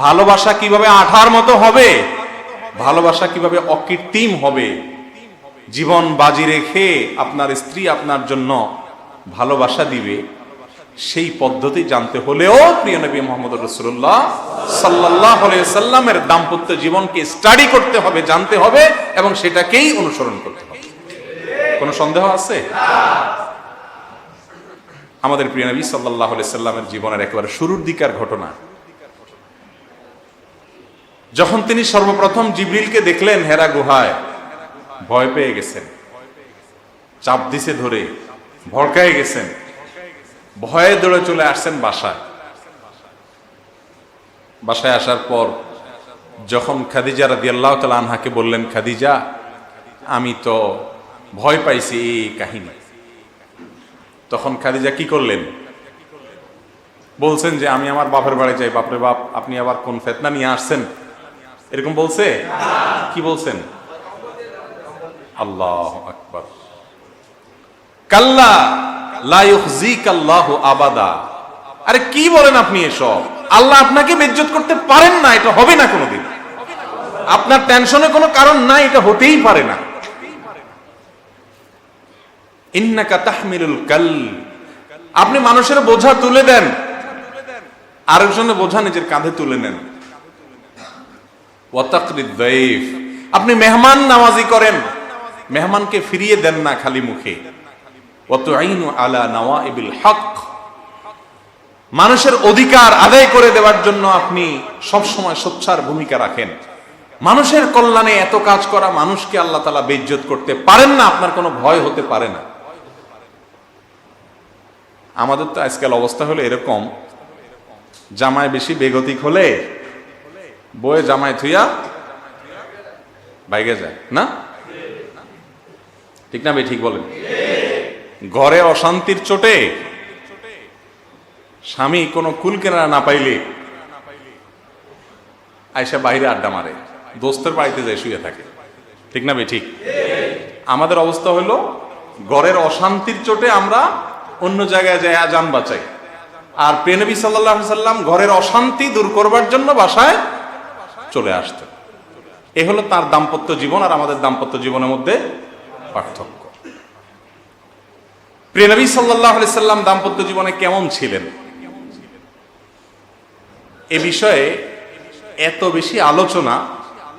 ভালোবাসা কিভাবে আঠার মতো হবে, ভালোবাসা কিভাবে অকৃত্রিম হবে, জীবন বাজি রেখে আপনার স্ত্রী আপনার জন্য ভালোবাসা দিবে, সেই পদ্ধতি জানতে হলেও প্রিয় নবী মুহাম্মদ রাসূলুল্লাহ সাল্লাল্লাহু আলাইহি সাল্লামের দাম্পত্য জীবনকে স্টাডি করতে হবে, জানতে হবে এবং সেটাকেই অনুসরণ করতে হবে। কোনো সন্দেহ আছে? আমাদের প্রিয় নবী সাল্লাল্লাহু আলাইহি সাল্লামের জীবনের একেবারে শুরুর দিকের ঘটনা, যখন তিনি সর্বপ্রথম জিবরিলকে দেখলেন হেরা গুহায়, ভয় পেয়ে গেছেন, চাপ দিছে ধরে, ভড়কায় গেছেন, ভয়ে দৌড়ে চলে আসছেন বাসায়। বাসায় আসার পর যখন খাদিজা রাদিয়াল্লাহু তাআলা আনহাকে বললেন, খাদিজা আমি তো ভয় পাইছি এই কাহিনী, তখন খাদিজা কি করলেন? বলছেন যে আমি আমার বাপের বাড়ি যাই। বাপরে বাপ, আপনি আবার কোন ফিতনা নিয়ে আসছেন, এরকম বলছে? কি বলছেন? আল্লাহু আকবার। কাল্লা লা ইউখজিকাল্লাহু আবাদা। আরে কি বলেন আপনি এসব? আল্লাহ আপনাকে বেইজ্জত করতে পারেন না, এটা হবে না কোনোদিন। আপনার টেনশনে কোনো কারণ নাই, এটা হতেই পারে না। ইন্নাকা তাহমিলুল কাল, আপনি মানুষের বোঝা তুলে দেন, আরেকজনের বোঝা নিজের কাঁধে তুলে নেন। ওয়া তাকরিদ দাইফ, আপনি মেহমান নামাজি করেন, মেহমানকে ফিরিয়ে দেন না খালি মুখে। ওয়া তুঈনু আলা নওয়াইবিল হক, মানুষের অধিকার আদায় করে দেওয়ার জন্য আপনি সব সময় সোচ্চার ভূমিকা রাখেন। মানুষের কল্যাণে এত কাজ করা মানুষকে আল্লাহ তাআলা বেইজ্জত করতে পারেন না, আপনার কোনো ভয় হতে পারে না। আমাদের তো আজকাল অবস্থা হলো এরকম, জামাই বেশি বেগতিক হলে বয়ে জামাই থুইয়া বাইরে যায় না, ঠিক না? ঠিক বলেন। ঘরে অশান্তির চোটে স্বামী কোনো কুল কেনারা না পাইলে আয়সা বাইরে আড্ডা মারে, দোস্তের বাড়িতে যায় শুয়ে থাকে, ঠিক না? ঠিক। আমাদের অবস্থা হলো ঘরের অশান্তির চোটে আমরা অন্য জায়গায় যাই জান বাঁচাই, আর প্রিয় নবী সাল্লাল্লাহু আলাইহি সাল্লাম ঘরের অশান্তি দূর করবার জন্য বাসায় চলে আসতেন। এ হলো তার দাম্পত্য জীবন আর আমাদের দাম্পত্য জীবনের মধ্যে পার্থক্য। প্রিয় নবী সাল্লাল্লাহু আলাইহি সাল্লাম দাম্পত্য জীবনে কেমন ছিলেন, এ বিষয়ে এত বেশি আলোচনা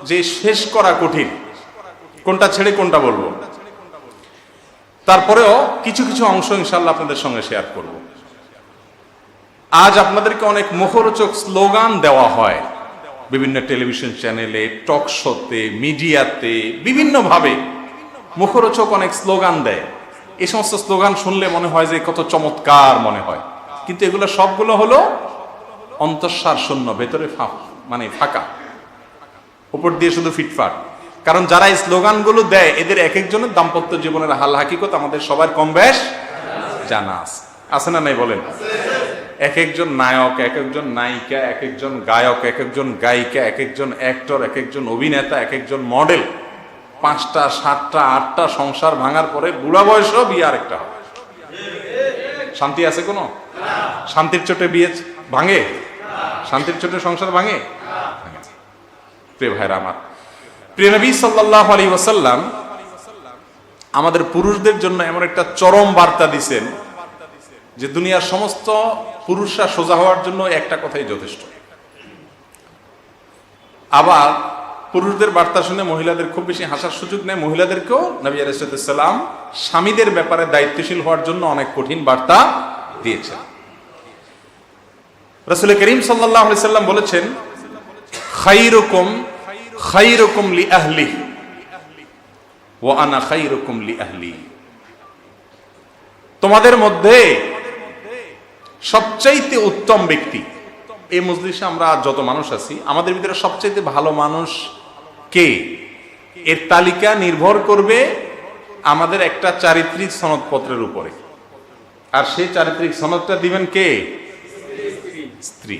যে শেষ করা কঠিন, কোনটা ছেড়ে কোনটা বলবো। তারপরেও কিছু কিছু অংশ ইনশাআল্লাহ আপনাদের সঙ্গে শেয়ার করব। আজ আপনাদেরকে অনেক মুখরোচক স্লোগান দেওয়া হয় বিভিন্ন টেলিভিশন চ্যানেলে, টক শোতে, মিডিয়াতে, বিভিন্নভাবে মুখরোচক অনেক স্লোগান দেয়। এই সমস্ত স্লোগান শুনলে মনে হয় যে কত চমৎকার মনে হয়, কিন্তু এগুলো সবগুলো হলো অন্তঃসার শূন্য, ভেতরে মানে ফাঁকা, উপর দিয়ে শুধু ফিটফাট। কারণ যারা এই স্লোগানগুলো দেয় এদের এক একজনের দাম্পত্য জীবনের হাল হাকিকত আমাদের সবার কম বেশ জানা আছে না নাই বলেন? এক একজন নায়ক, এক একজন নায়িকা, এক একজন গায়ক, এক একজন গায়িকা, এক একজন অ্যাক্টর, এক একজন অভিনেতা, এক একজন মডেল, 5টা 7টা 8টা সংসার ভাঙার পরে বুড়া বয়সেও বিয়ে আরেকটা হবে। শান্তি আছে কোনো? শান্তির চোটে বিয়ে ভাঙে? শান্তির চোটে সংসার ভাঙে? প্রিয় ভাইরা আমার, প্রিয় নবী সাল্লাল্লাহু আলাইহি ওয়াসাল্লাম আমাদের পুরুষদের জন্য এমন একটা চরম বার্তা দিছেন যে দুনিয়ার সমস্ত পুরুষরা সোজা হওয়ার জন্য একটা কথাই যথেষ্ট। আবার পুরুষদের বার্তা শুনে মহিলাদের খুব বেশি হাসার সুযোগ নেই। মহিলাদেরকেও নবী আলাইহিস সালাম স্বামীদের ব্যাপারে দায়িত্বশীল হওয়ার জন্য অনেক কঠিন বার্তা দিয়েছেন। রাসূল করিম সাল্লাল্লাহু আলাইহি সাল্লাম বলেছেন, খায়রুকুম খায়রুকুম লি আহলিহি ওয়া আনা খায়রুকুম লি আহলি। তোমাদের মধ্যে সবচাইতে উত্তম ব্যক্তি, এই মজলিসে আমরা যত মানুষ আছি আমাদের ভিতরে সবচাইতে ভালো মানুষ কে, এর তালিকা নির্ভর করবে আমাদের একটা চারিত্রিক সনদপত্রের উপরে। আর সেই চারিত্রিক সনদটা দিবেন কে? স্ত্রী।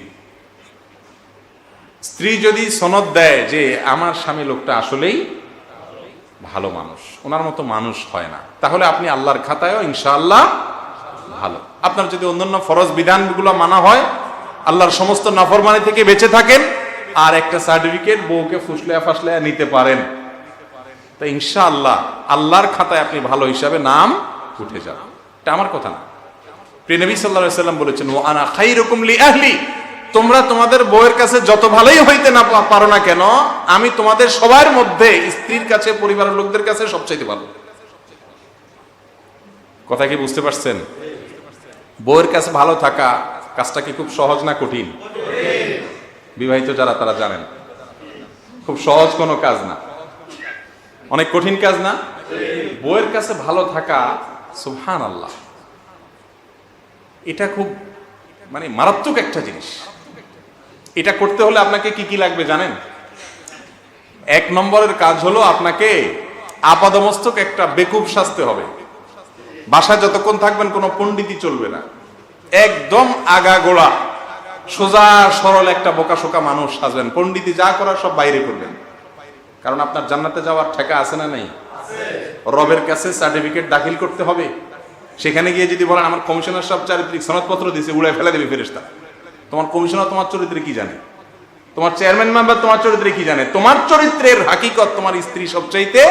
স্ত্রী যদি সনদ দেয় যে আমার স্বামী লোকটা আসলেই ভালো মানুষ, ওনার মতো মানুষ হয় না, তাহলে আপনি আল্লাহর খাতায়ও ইনশাআল্লাহ ভালো। আপনার যদি অন্যান্য ফরজ বিধানগুলো মানা হয়, আল্লাহর সমস্ত নাফরমানি থেকে বেঁচে থাকেন, আর একটা সার্টিফিকেট বউকে ফুসলায়া ফাসলায়া নিতে পারেন, তা ইনশাআল্লাহ আল্লাহর খাতায় আপনি ভালো হিসাবে নাম উঠে যান। এটা আমার কথা না, প্রিয় নবী সাল্লাল্লাহু আলাইহি ওয়াসাল্লাম বলেছেন, ওয়া আনা খায়রুকুম লি আহলি, তোমরা তোমাদের বউয়ের কাছে যত ভালোই হইতে না পারো না কেন, আমি তোমাদের সবার মধ্যে স্ত্রীর কাছে, পরিবারের লোকদের কাছে সবচাইতে ভালো। কথা কি বুঝতে পারছেন? বউয়ের কাছে ভালো থাকা কাজটা কি খুব সহজ না কঠিন? বিবাহিত যারা তারা জানেন খুব সহজ কোনো কাজ না, অনেক কঠিন কাজ না। বউয়ের কাছে ভালো থাকা, সুবহানাল্লাহ, এটা খুব মানে মারাত্মক একটা জিনিস। এটা করতে হলে আপনাকে কি কি লাগবে জানেন? এক নম্বরের কাজ হলো আপনাকে আপাদমস্তক একটা বেকুব সাজতে হবে। বাসায় যতক্ষণ থাকবেন কোনো পণ্ডিতই চলবে না, একদম আগা গোড়া সোজা সরল একটা বোকাশোকা মানুষ সাজবেন। পণ্ডিতই যা করার সব বাইরে করবেন, কারণ আপনার জান্নাতে যাওয়ার ঠেকা আছে না নেই? রবের কাছে সার্টিফিকেট দাখিল করতে হবে। সেখানে গিয়ে যদি বলেন আমার কমিশনার সব চারিত্রিক সনদপত্র দিয়েছে, উড়ায় ফেলে দেবে ফেরেশতা। তোমার কমিশনার তোমার চরিত্রে কি জানে? তোমার চেয়ারম্যান মেম্বার তোমার চরিত্রে কি জানে? তোমার চরিত্রের হাকিকত তোমার স্ত্রী সবচাইতে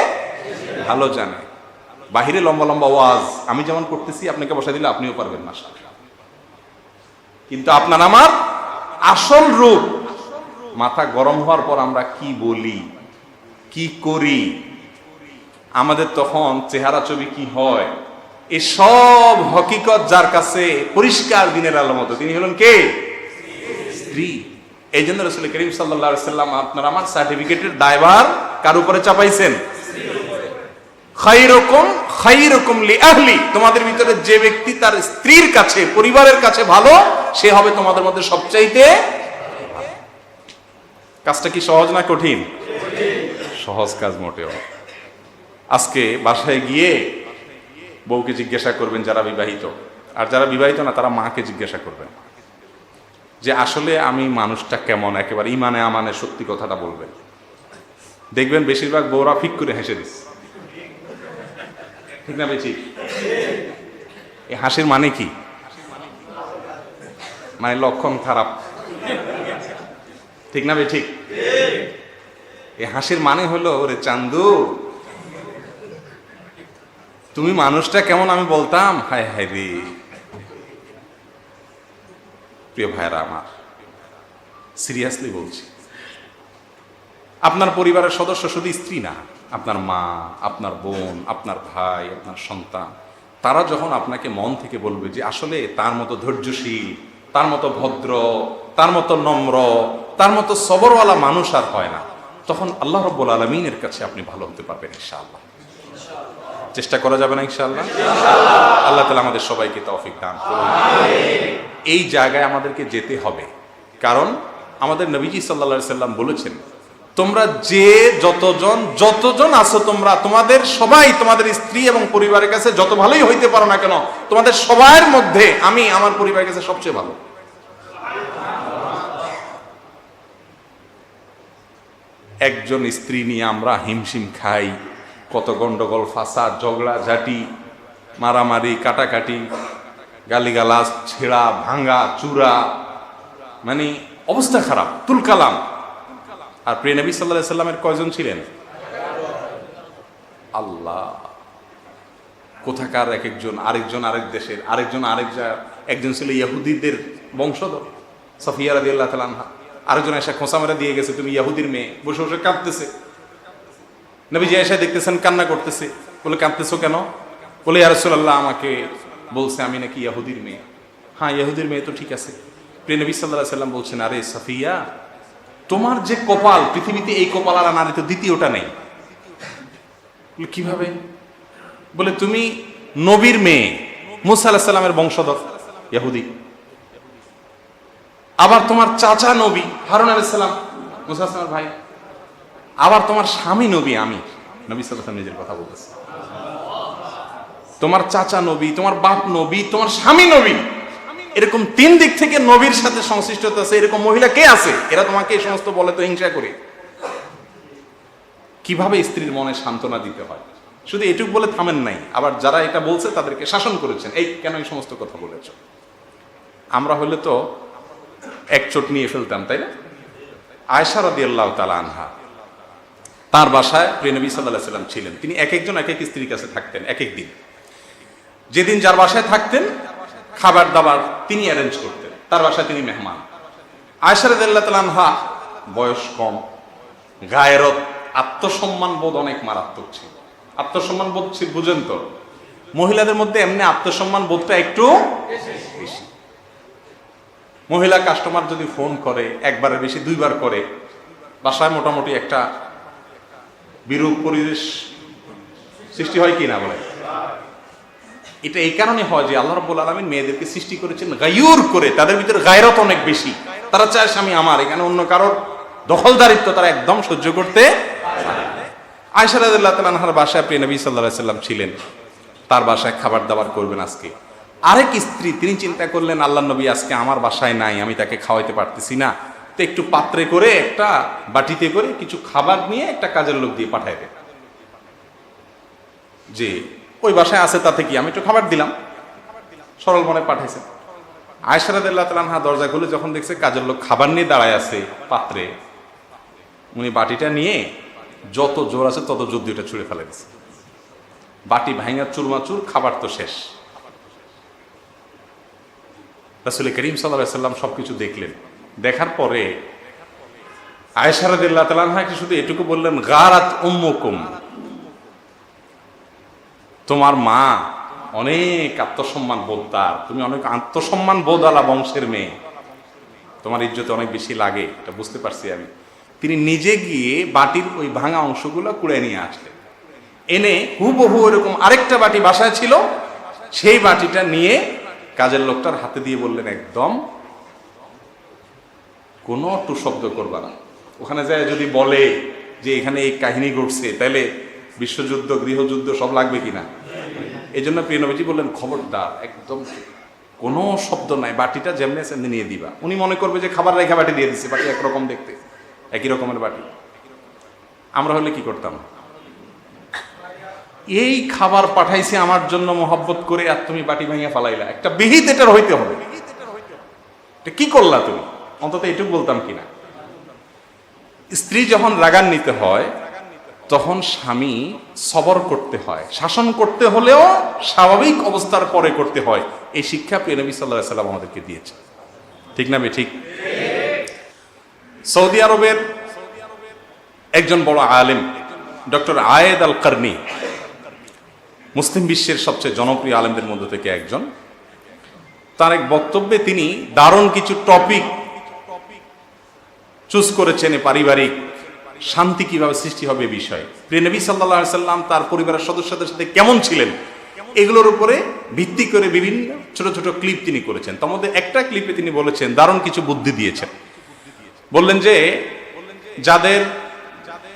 ভালো জানে। বাহিরে লম্বা লম্বা ওয়াজ আমি যেমন করতেছি, আপনাকে বসা দিলে আপনিও পারবেন না, কিন্তু আপনার আমার আসল রূপ, মাথা গরম হওয়ার পর আমরা কি বলি, কি করি, আমাদের তখন চেহারা ছবি কি হয়, এই সব হকিকত যার কাছে পরিষ্কার দিনের আলোর মতো, তিনি হলেন কে? স্ত্রী। এই জন্য রাসূল করিম সাল্লাল্লাহু আলাইহি ওয়াসাল্লাম আপনার আমার সার্টিফিকেটের দায়ভার কার উপরে চাপাইছেন? খায়রুকুম খায়রুকুম লি আহলি, তোমাদের ভিতরে যে ব্যক্তি তার স্ত্রীর কাছে, পরিবারের কাছে ভালো, সে হবে তোমাদের মধ্যে সবচাইতে। কাজটা কি সহজ না কঠিন? সহজ কাজ মোটেও। আজকে বাসায় গিয়ে বউকে জিজ্ঞাসা করবেন যারা বিবাহিত, আর যারা বিবাহিত না তারা মাকে জিজ্ঞাসা করবেন যে আসলে আমি মানুষটা কেমন, একেবারে ইমানে আমানে সত্যি কথাটা বলবেন। দেখবেন বেশিরভাগ বউরা ফিক করে হেসে দিচ্ছে, ঠিক না বেশি? এই হাসির মানে কি? মানে লক্ষণ খারাপ, ঠিক না বে ঠিক? এই হাসির মানে হলো, ওরে চান্দু তুমি মানুষটা কেমন আমি বলতাম, হায় হায় রে। প্রিয় ভাইরা আমার, সিরিয়াসলি বলছি, আপনার পরিবারের সদস্য শুধু স্ত্রী না, আপনার মা, আপনার বোন, আপনার ভাই, আপনার সন্তান, তারা যখন আপনাকে মন থেকে বলবে যে আসলে তার মতো ধৈর্যশীল, তার মতো ভদ্র, তার মতো নম্র, তার মতো সবরওয়ালা মানুষ আর হয় না, তখন আল্লাহ রাব্বুল আলামিনের কাছে আপনি ভালো হতে পারবেন ইনশাআল্লাহ। চেষ্টা করা যাবে না ইনশাআল্লাহ? আল্লাহ তাআলা আমাদের সবাইকে তৌফিক দান করুন। এই জায়গায় আমাদেরকে যেতে হবে, কারণ আমাদের নবীজি সাল্লাল্লাহু আলাইহি সাল্লাম বলেছেন, তোমরা যে যতজন আছো, তোমরা তোমাদের সবাই তোমাদের স্ত্রী এবং পরিবারের কাছে যত ভালোই হইতে পারো না কেন, তোমাদের সবার মধ্যে আমি আমার পরিবারের কাছে সবচেয়ে ভালো। একজন স্ত্রী নিয়ে আমরা হিমশিম খাই, কত গন্ডগোল, ফাসাদ, ঝগড়া ঝাঁটি, মারামারি, কাটাকাটি, গালিগালাজ, ছেঁড়া ভাঙ্গা চূড়া, মানে অবস্থা খারাপ, তুলকালাম। আর প্রিয় নবী সাল্লাল্লাহু আলাইহি সাল্লামের কয়জন ছিলেন? আল্লাহ, কোথাকার এক একজন, আরেকজন আরেক দেশের, আরেকজন আরেক জায়গার। একজন ছিল ইহুদিদের বংশধর, সফিয়া রাদিয়াল্লাহু তাআলা আনহা। আরেকজন এসে খোঁচা মেরে দিয়ে গেছে, তুমি ইহুদির মেয়ে, বসে বসে কাঁদতেছে। নবীজি এসে দেখতেছেন কান্না করতেছে, বলে কাঁদতেছো কেন? বলে ইয়া রাসূলুল্লাহ, আমাকে বলছে আমি নাকি ইহুদির মেয়ে। হ্যাঁ, ইহুদির মেয়ে তো ঠিক আছে। প্রিয় নবী সাল্লাল্লাহু আলাইহি সাল্লাম বলছেন, আরে সফিয়া, তোমার যে কপাল, পৃথিবীতে এই কপাল আর নারী তো দ্বিতীয়টা নেই। কিভাবে? বলে তুমি নবীর মেয়ে, মুসা আলাইহিস সালামের বংশধর, ইহুদি। আবার তোমার চাচা নবী হারুন আলাইহিস সালাম, মুসা আলাইহিস সালামের ভাই। আবার তোমার স্বামী নবী, আমি। নবী সাল্লাল্লাহু আলাইহি ওয়াসাল্লাম নিজের কথা বলতেছে। তোমার চাচা নবী, তোমার বাপ নবী, তোমার স্বামী নবী, এরকম তিন দিক থেকে নবীর সাথে সংশ্লিষ্টতা আছে। এরকম মহিলা কে আছে? এরা তোমাকে এই সমস্ত বলে তো হিংসা করে। কিভাবে স্ত্রীর মনে সান্ত্বনা দিতে হয়, শুধু এটুকু বলে থামেন নাই, আবার যারা এটা বলছে তাদেরকে শাসন করেছেন, এই কেন এই সমস্ত কথা বলেছ। আমরা হলে তো এক চোট নিয়ে ফেলতাম, তাই না? আয়েশা রাদিয়াল্লাহু তাআলা আনহা, তার বাসায় প্রিয় নবী সাল্লাল্লাহু আলাইহি ওয়াসাল্লাম ছিলেন। তিনি এক একজন এক এক স্ত্রীর কাছে থাকতেন এক এক দিন। যেদিন যার বাসায় থাকতেন খাবার দাবার তিনি অ্যারেঞ্জ করতেন, তার বাসায় তিনি মেহমান। আয়েশা রাদিয়াল্লাহু তাআলা আনহা বয়স কম, গায়রত, আত্মসম্মান বোধ অনেক মারাত্মক ছিল। আত্মসম্মান বোধ বুঝেন তো, মহিলাদের মধ্যে এমনি আত্মসম্মান বোধটা একটু বেশি। মহিলা কাস্টমার যদি ফোন করে একবারের বেশি দুইবার করে, বাসায় মোটামুটি একটা বিরূপ পরিবেশ সৃষ্টি হয় কি না বলে? এটা এই কারণে হয় যে আল্লাহ রাব্বুল আলামিন মেয়েদেরকে সৃষ্টি করেছেন গায়ুর করে, তাদের ভিতরে গায়রত অনেক বেশি। তারা চায় স্বামী আমার, এখানে অন্য কারোর দখলদারিত্ব তারা একদম সহ্য করতে পারে না। আয়েশা রাদিয়াল্লাহু তাআলা আনহার বাসায় প্রিয় নবী সাল্লাল্লাহু আলাইহি ওয়াসাল্লাম ছিলেন, তার বাসায় খাবার দাবার করবেন আজকে। আরেক স্ত্রী তিনি চিন্তা করলেন আল্লাহর নবী আজকে আমার বাসায় নাই, আমি তাকে খাওয়াইতে পারতেছি না, তো একটু পাত্রে করে একটা বাটিতে করে কিছু খাবার নিয়ে একটা কাজের লোক দিয়ে পাঠাই দেন, যে ওই বাসায় আছে তাতে কি, আমি একটু খাবার দিলাম, সরল মনে পাঠাইছেন। আয়েশা রাদিয়াল্লাহু তাআলা আনহা দরজা খুলে যখন দেখছে কাজের লোক খাবার নিয়ে দাঁড়ায় আছে পাত্রে, উনি বাটিটা নিয়ে যত জোর আছে তত জোর দিয়ে ছুঁড়ে ফেলে দিচ্ছে। বাটি ভাঙা চুরমাচুর, খাবার তো শেষ। রাসূল করিম সাল্লাল্লাহু আলাইহি ওয়াসাল্লাম সবকিছু দেখলেন। দেখার পরে আয়েশা রাদিয়াল্লাহু তাআলা আনহাকে শুধু এটুকু বললেন, গারাত উম্মুকুম, তোমার মা অনেক আত্মসম্মান বোধ, তার তুমি অনেক আত্মসম্মান বোধওয়ালা বংশের মেয়ে, তোমার ইজ্জতে অনেক বেশি লাগে, এটা বুঝতে পারছি আমি। তিনি নিজে গিয়ে বাটির ওই ভাঙা অংশগুলো কুড়ে নিয়ে আসলেন, এনে হুবহু এরকম আরেকটা বাটি বাসায় ছিল, সেই বাটিটা নিয়ে কাজের লোকটার হাতে দিয়ে বললেন, একদম কোনো টু শব্দ করবা না। ওখানে যায় যদি বলে যে এখানে এই কাহিনী ঘটছে, তাহলে বিশ্বযুদ্ধ গৃহযুদ্ধ সব লাগবে কিনা। এই জন্য প্রিয় নবীজি বললেন, খবরদার, একদম কোনো শব্দ নাই, বাটিটা যেমনি সেমনি নিয়ে দিবা। উনি মনে করবে যে খাবার রেখা বাটি দিয়ে দিচ্ছে, বাটি একরকম দেখতে, একই রকমের বাটি। আমরা হলে কি করতাম? এই খাবার পাঠাইছে আমার জন্য মোহাব্বত করে, আর তুমি বাটি ভাঙিয়া ফালাইলা, একটা বিহিত এটার হইতে হবে, এটা কি করলা তুমি, অন্তত এটুকু বলতাম কিনা। স্ত্রী যখন রাগান্বিত হয় তখন স্বামী সবর করতে হয়, শাসন করতে হলেও স্বাভাবিক অবস্থার পরে করতে হয়। এই শিক্ষা প্রিয় নবী সাল্লাল্লাহু আলাইহি ওয়াসাল্লাম আমাদেরকে দিয়েছে, ঠিক না বে ঠিক? সৌদি আরবের একজন বড় আলেম ডক্টর আয়েদ আল কারনি, মুসলিম বিশ্বের সবচেয়ে জনপ্রিয় আলেমদের মধ্যে থেকে একজন, তার এক বক্তব্যে তিনি দারুণ কিছু টপিক চুজ করেছেন পারিবারিক শান্তি কিভাবে সৃষ্টি হবে বিষয়। প্রিয় নবী সাল্লাল্লাহু আলাইহি ওয়াসাল্লাম তার পরিবারের সদস্যদের সাথে কেমন ছিলেন, এগুলোর উপরে ভিত্তি করে বিভিন্ন ছোট ছোট ক্লিপ তিনি করেছেন। তার মধ্যে একটা ক্লিপে তিনি বলেছেন, দারুণ কিছু বুদ্ধি দিয়েছেন। বললেন যে যাদের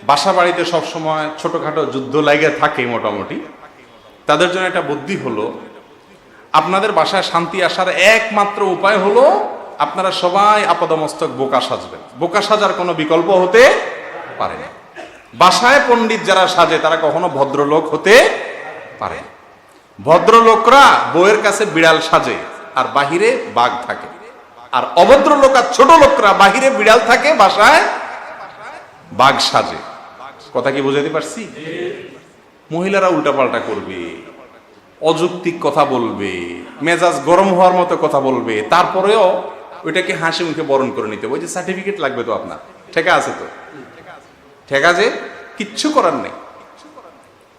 বাসা বাড়িতে সবসময় ছোটখাটো যুদ্ধ লাগে থাকে মোটামুটি, তাদের জন্য একটা বুদ্ধি হলো, আপনাদের বাসায় শান্তি আসার একমাত্র উপায় হলো আপনারা সবাই আপাদমস্তক বোকা সাজবেন। বোকা সাজার কোনো বিকল্প হতে পারে না। বাসায় পণ্ডিত যারা সাজে তারা কখনো ভদ্রলোক হতে পারে না। ভদ্রলোকরা বউয়ের কাছে বিড়াল সাজে আর বাহিরে বাঘ থাকে, আর অভদ্র লোক আর ছোট লোকরা বাহিরে বিড়াল থাকে, বাসায় বাঘ সাজে। কথা কি বুঝাতে পারছি? মহিলারা উল্টাপাল্টা করবে, অযৌক্তিক কথা বলবে, মেজাজ গরম হওয়ার মতো কথা বলবে, তারপরেও ওইটাকে হাসি মুখে বরণ করে নিতে হবে। ওই যে সার্টিফিকেট লাগবে তো আপনার, ঠেকা আছে তো, ঠেকা যে কিচ্ছু করার নেই।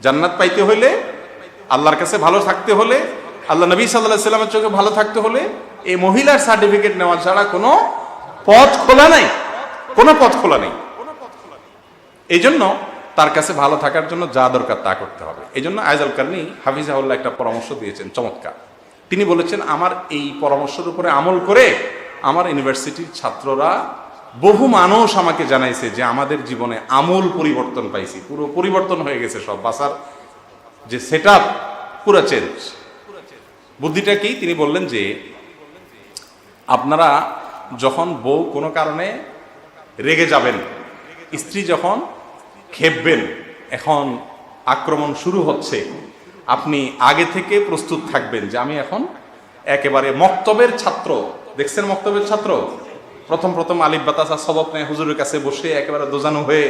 জান্নাত পাইতে হইলে, আল্লাহর কাছে ভালো থাকতে হলে, আল্লাহ নবী সাল্লাল্লাহু আলাইহি ওয়াসাল্লামের চোখে ভালো থাকতে হলে এই মহিলার সার্টিফিকেট নেওয়া ছাড়া কোনো পথ খোলা নাই, কোনো পথ খোলা নেই। এই জন্য তার কাছে ভালো থাকার জন্য যা দরকার তা করতে হবে। এই জন্য আয়েদ আল কারনি হাফিজাহুল্লাহ একটা পরামর্শ দিয়েছেন চমৎকার। তিনি বলেছেন, আমার এই পরামর্শের উপরে আমল করে আমার ইউনিভার্সিটির ছাত্ররা, বহু মানুষ আমাকে জানাইছে যে আমাদের জীবনে আমূল পরিবর্তন পাইছি, পুরো পরিবর্তন হয়ে গেছে, সব বাসার যে সেট আপ পুরো চেঞ্জ। বুদ্ধিটা কি? তিনি বললেন যে আপনারা যখন বউ কোনো কারণে রেগে যাবেন, স্ত্রী যখন খেপবেন, এখন আক্রমণ শুরু হচ্ছে, আপনি আগে থেকে প্রস্তুত থাকবেন যে আমি এখন একেবারে মক্তবের ছাত্র, দেখছেন মক্তবের ছাত্র, প্রথম প্রথম আলিফ বাতাসা সবক নেয়, হুজুরের কাছে বসে একেবারে দোজানো হয়ে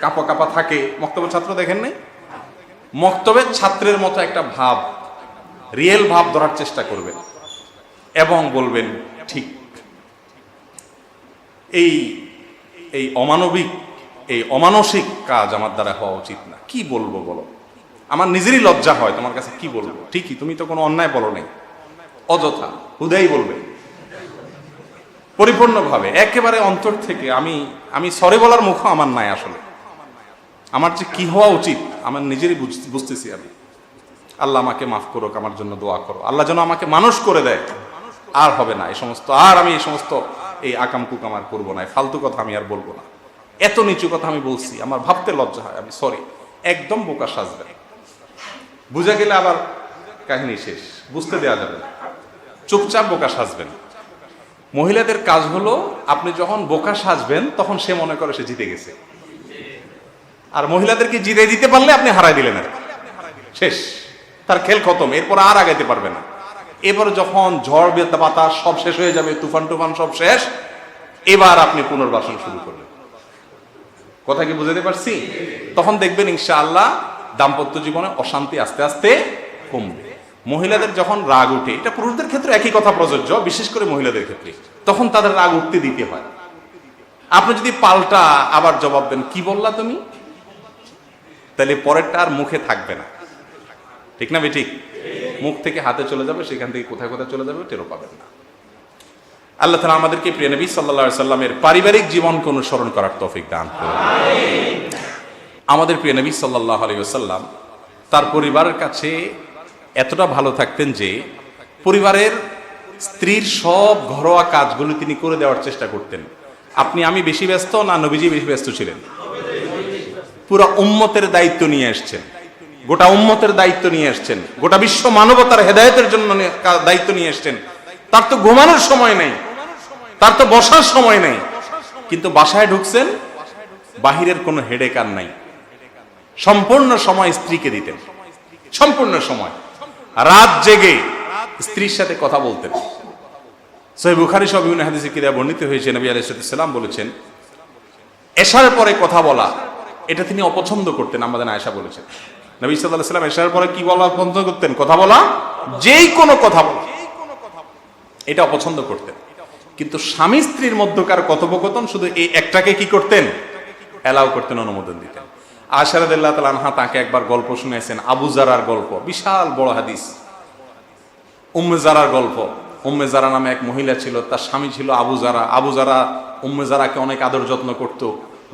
কাঁপা কাঁপা থাকে। মক্তবের ছাত্র দেখেন নাই? মক্তবের ছাত্রের মতো একটা ভাব, রিয়েল ভাব ধরার চেষ্টা করবেন এবং বলবেন ঠিক এই এই অমানবিক, এই অমানসিক কাজ আমার দ্বারা হওয়া উচিত না। কি বলবো বলো, আমার নিজেরই লজ্জা হয় তোমার কাছে কি বলবো। ঠিকই, তুমি তো কোনো অন্যায় বলো নাই, অযথা হুদাই বলবে পরিপূর্ণভাবে একেবারে অন্তর থেকে। আমি সরি বলার মুখও আমার নাই আসলে। আমার যে কি হওয়া উচিত আমার নিজেরই বুঝতেছি আমি। আল্লাহ আমাকে মাফ করুক, আমার জন্য দোয়া করো, আল্লাহ যেন আমাকে মানুষ করে দেয়। আর হবে না এই সমস্ত, আর আমি এই সমস্ত এই আকাম কুকাম আর করবো না, ফালতু কথা আমি আর বলবো না। এত নিচু কথা আমি বলছি, আমার ভাবতে লজ্জা হয়, আমি সরি। একদম বোকা সাজবেন, বুঝা গেলে আবার কাহিনী শেষ, বুঝতে দেওয়া যাবে না। চুপচাপ বোকা সাজবেন। মহিলাদের কাজ হলো আপনি যখন বোকা সাজবেন তখন সে মনে করে সে জিতে গেছে, আর মহিলাদেরকে জিতে দিতে পারলে আপনি হারাই দিলেন, আর শেষ, তার খেল খতম, এরপর আর আগাইতে পারবে না। এবার যখন ঝড় বাতাস সব শেষ হয়ে যাবে, তুফান টুফান সব শেষ, এবার আপনি পুনর্বাসন শুরু করলেন। কথা কি বুঝাতে পারছি? তখন দেখবেন ইনশাআল্লাহ দাম্পত্য জীবনে অশান্তি আস্তে আস্তে কমবে। মহিলাদের যখন রাগ উঠে, এটা পুরুষদের ক্ষেত্রে একই কথা প্রযোজ্য, বিশেষ করে মহিলাদের ক্ষেত্রে, তখন তাদের রাগ উঠতে দিতে হয়। আপনি যদি পাল্টা আবার জবাব দেন কি বললা তুমি, তাহলে পরেরটা আর মুখে থাকবে না, ঠিক না বেঠিক? মুখ থেকে হাতে চলে যাবে, সেখান থেকে কোথায় কোথায় চলে যাবে টেরও পাবেন না। আল্লাহ তাআলা আমাদেরকে প্রিয় নবী সাল্লাল্লাহু আলাইহি সাল্লামের পারিবারিক জীবনকে অনুসরণ করার তৌফিক দান করুন। আমাদের প্রিয় নবী সাল্লাল্লাহু আলাইহি ওয়াসাল্লাম তার পরিবারের কাছে এতটা ভালো থাকতেন যে পরিবারের স্ত্রীর সব ঘরোয়া কাজগুলো তিনি করে দেওয়ার চেষ্টা করতেন। আপনি আমি বেশি ব্যস্ত না নবীজি বেশি ব্যস্ত ছিলেন? পুরো উম্মতের দায়িত্ব নিয়ে আসছেন, গোটা উম্মতের দায়িত্ব নিয়ে আসছেন, গোটা বিশ্ব মানবতার হেদায়েতের জন্য দায়িত্ব নিয়ে আসছেন। তার তো ঘুমানোর সময় নেই, তার তো বসার সময় নেই, কিন্তু বাসায় ঢুকছেন, বাহিরের কোনো হেডেক আর নাই। সম্পূর্ণ সময় স্ত্রীকে দিতেন, সম্পূর্ণ সময় রাত জেগে স্ত্রীর সাথে কথা বলতেন। সহিহ বুখারী সহ বিভিন্ন হাদিসে কিতাবে বর্ণিত হয়েছে, নবী আলাইহিস সালাম বলেছেন এশার পরে কথা বলা এটা তিনি অপছন্দ করতেন। আমাদের আয়েশা বলেছেন নবী সাল্লাল্লাহু আলাইহি ওয়াসাল্লাম এশার পরে কি বলা অপছন্দ করতেন? কথা বলা, যেই কোনো কথা বলা, এটা অপছন্দ করতেন। কিন্তু স্বামী স্ত্রীর মধ্যকার কথোপকথন শুধু এই একটাকে কি করতেন? অ্যালাউ করতেন, অনুমোদন দিতেন। আয়েশা রাদিয়াল্লাহু তাআলা আনহা তাকে একবার গল্প শুনিয়েছেন, আবু জারার গল্প, বিশাল বড় হাদিস। উম্মে জারার গল্প। উম্মে জারা নামে এক মহিলা ছিল, তার স্বামী ছিল আবু জারা। আবু জারা উম্মে জারাকে অনেক আদর যত্ন করত।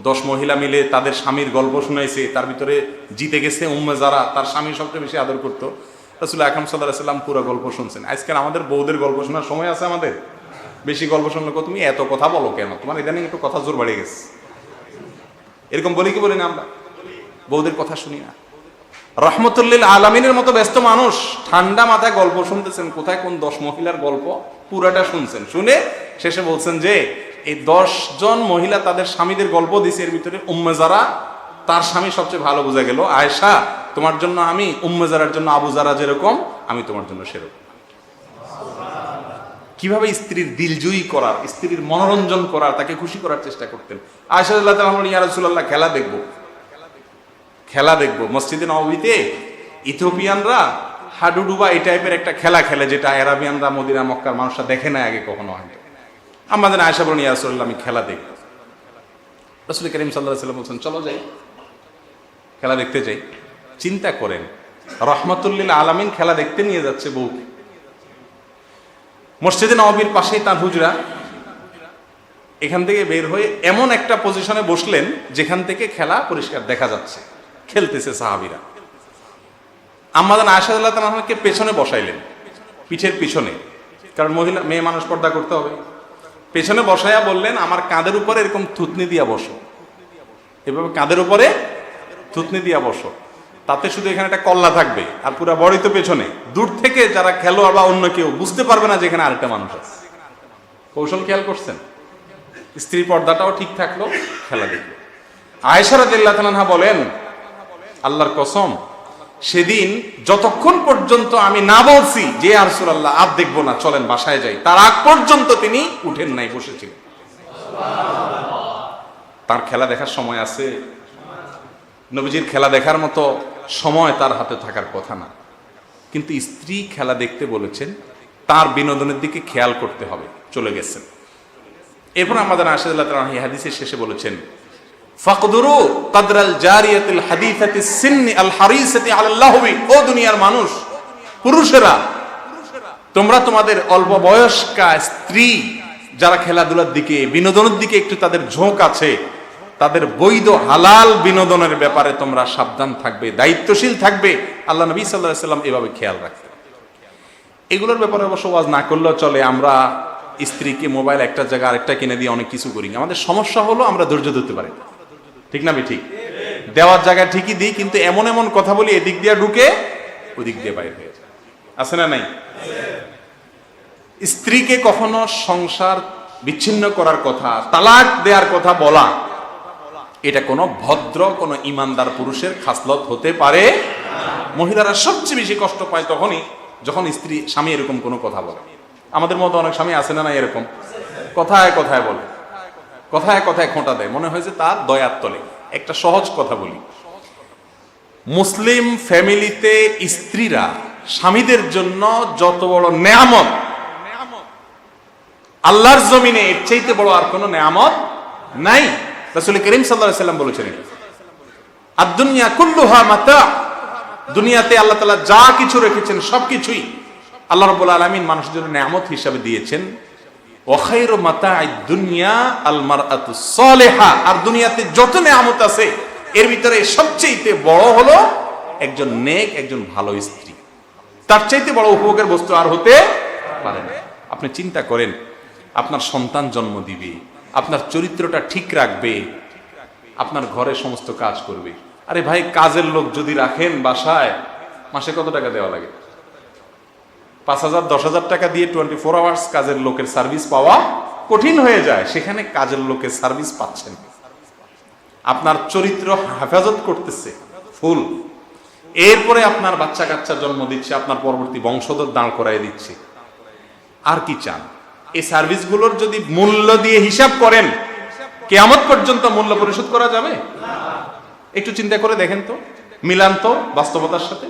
10 মহিলা মিলে তাদের স্বামীর গল্প শুনাইছে, তার ভিতরে জিতে গেছে উম্মে জারা, তার স্বামী সবচেয়ে বেশি আদর করতো। রাসূল আকরাম সাল্লাল্লাহু আলাইহি ওয়াসাল্লাম পুরো গল্প শুনছেন। আজকাল আমাদের বউদের গল্প শোনার সময় আছে আমাদের? বেশি গল্প শুনলে তুমি এত কথা বলো কেন, তোমার ইদানিং একটু কথা জোর বাড়িয়ে গেছে, এরকম বলি কি বলি না আমরা? বউদের কথা শুনি না। রহমতুল্লিল আলামিনের মতো ব্যস্ত মানুষ ঠান্ডা মাথায় গল্প শুনতেছেন, কোথায় কোন 10 মহিলার গল্প পুরাটা শুনছেন, শুনে শেষে বলছেন যে এই 10 জন মহিলা তাদের স্বামীদের গল্প দিছে, এর ভিতরে উম্মে জারা তার স্বামী সবচেয়ে ভালো বোঝা গেল। আয়েশা, তোমার জন্য আমি উম্মে জারার জন্য আবু জারা যেরকম, আমি তোমার জন্য সেরকম। কিভাবে স্ত্রীর দিলজয়ী করার, স্ত্রীর মনোরঞ্জন করার, তাকে খুশি করার চেষ্টা করতেন। আয়েশা রাদিয়াল্লাহু তাআলা বলেন, ইয়া রাসূলুল্লাহ, খেলা দেখবো মসজিদে নববীতে ইথিওপিয়ানরা হাডুডুবা এই টাইপের একটা খেলা খেলে, যেটা আরাবিয়ানরা মদিনা মক্কার মানুষরা দেখে না আগে কখনো হয়। আমাদের আয়েশা বলেন, ইয়া রাসূলুল্লাহ, আমি খেলা দেখব। রাসূল করিম সাল্লাল্লাহু আলাইহি ওয়াসাল্লাম বলছেন, চলো যাই, খেলা দেখতে যাই। চিন্তা করেন, রহমাতুল্লিল আলামিন খেলা দেখতে নিয়ে যাচ্ছে বউকে। মসজিদে নববীর পাশেই তার হুজরা, এখান থেকে বের হয়ে এমন একটা পজিশনে বসলেন যেখান থেকে খেলা পরিষ্কার দেখা যাচ্ছে, খেলতেছে সাহাবীরা। আমাদের আয়েশা রাদিয়াল্লাহু তাআলা আনহাকে পেছনে বসাইলেন, পিঠের পিছনে, কারণ মেয়ে মানুষ পর্দা করতে হবে। পেছনে বসাইয়া বললেন, আমার কাঁধের উপরে এরকম থুতনি দিয়া বসো, এভাবে কাঁধের উপরে থুতনি দিয়া বসো, তাতে শুধু এখানে একটা কল্লা থাকবে, আর পুরা বডি তো পেছনে। দূর থেকে যারা খেলোয়াড় বা অন্য কেউ বুঝতে পারবে না যে এখানে আরেকটা মানুষ আছে। কৌশল খেয়াল করছেন? স্ত্রী পর্দাটাও ঠিক থাকলো, খেলা দেখলো। আয়েশা রাদিয়াল্লাহু তাআলা আনহা বলেন, আল্লাহর কসম, সেদিন যতক্ষণ পর্যন্ত আমি না বলছি যে ইয়া রাসূলুল্লাহ আর দেখবো না, চলেন বাসায় যাই, তার আগ পর্যন্ত তিনি উঠেন নাই, বসেছিলেন। তার খেলা দেখার সময় আছে? নবীজির খেলা দেখার মতো সময় তার হাতে থাকার কথা না, কিন্তু স্ত্রী খেলা দেখতে বলেছেন, তার বিনোদনের দিকে খেয়াল করতে হবে, চলে গেছেন। এরপর আমাদের আশাদুল্লাহ তাআলা এই হাদিসের শেষে বলেছেন, ফাকদুরু কাদরাল জারিয়াতিল হাদিসাতিস সিন্নি আল হারিসাতি আলাল লাহবি। ও দুনিয়ার মানুষ, পুরুষেরা, তোমরা তোমাদের অল্প বয়স্কা স্ত্রী যারা খেলাধুলার দিকে, বিনোদনের দিকে একটু তাদের ঝোঁক আছে, তাদের বৈধ হালাল বিনোদনের ব্যাপারে তোমরা সাবধান থাকবে, দায়িত্বশীল থাকবে। আল্লাহ নবী সাল্লাল্লাহু আলাইহি ওয়াসাল্লাম এভাবে খেয়াল রাখতেন। এগুলোর ব্যাপারে অবশ্য ওয়াজ না করলেও চলে। আমরা স্ত্রীকে মোবাইল একটা জায়গা আরেকটা কিনে দিয়ে অনেক কিছু করি। আমাদের সমস্যা হলো আমরা ধৈর্য ধরতে পারি, ঠিক না? ঠিক, দেওয়ার জায়গা ঠিকই দিই, কিন্তু এমন এমন কথা বলি এদিক দিয়ে ঢুকে ওদিক দিয়ে বাইরে হয়ে যায়। আছে না নাই? স্ত্রীকে কখনো সংসার বিচ্ছিন্ন করার কথা, তালাক দেওয়ার কথা বলা, এটা কোনো ভদ্র, কোনো ইমানদার পুরুষের খাসলত হতে পারে। মহিলারা সবচেয়ে বেশি কষ্ট পায় তখনই যখন স্বামী এরকম কোনো কথা বলে। আমাদের মতো অনেক স্বামী আছে না, এরকম কথায় কথায় বলে, কথায় কথায় খোঁটা দেয়, মনে হয় যে তার দয়ার তলে। একটা সহজ কথা বলি, মুসলিম ফ্যামিলিতে স্ত্রীরা স্বামীদের জন্য যত বড় নেয়ামত, আল্লাহর জমিনে এর চাইতে বড় আর কোনো নেয়ামত নাই। রাসূল করিম সাল্লাল্লাহু আলাইহি ওয়াসাল্লাম বলেছেন, আদ-দুনিয়া কুল্লুহা মাতা। দুনিয়াতে আল্লাহ তাআলা যা কিছু রেখেছেন সবকিছুই আল্লাহ রাব্বুল আলামিন মানুষের জন্য নেয়ামত হিসাবে দিয়েছেন। ওয়া খায়রু মাতা'আদ দুনিয়া আল মারআতুস সালিহা। আর দুনিয়াতে যত নেয়ামত আছে এর ভিতরে সবচেয়ে বড় হলো একজন নেক, একজন ভালো স্ত্রী। তার চাইতে বড় উপভোগের বস্তু আর হতে পারে না। আপনি চিন্তা করেন, আপনার সন্তান জন্ম দিবে, আপনার চরিত্রটা ঠিক রাখবে, আপনার ঘরে সমস্ত কাজ করবে। আরে ভাই, কাজের লোক যদি রাখেন বাসায়, মাসে কত টাকা দেওয়া লাগে? 5,000 10,000 টাকা দিয়ে 24 আওয়ার্স কাজের লোকের সার্ভিস পাওয়া কঠিন হয়ে যায়। সেখানে কাজের লোকের সার্ভিস পাচ্ছেন, আপনার চরিত্র হেফাজত করতেছে ফুল। এরপরে আপনার বাচ্চা কাচ্চা জন্ম দিচ্ছে, আপনার পরবর্তী বংশধর দাঁড় করাই দিচ্ছে। আর কি চান? এই সার্ভিসগুলোর যদি মূল্য দিয়ে হিসাব করেন, কিয়ামত পর্যন্ত মূল্য পরিশোধ করা যাবে? একটু চিন্তা করে দেখেন তো, মিলান তো বাস্তবতার সাথে।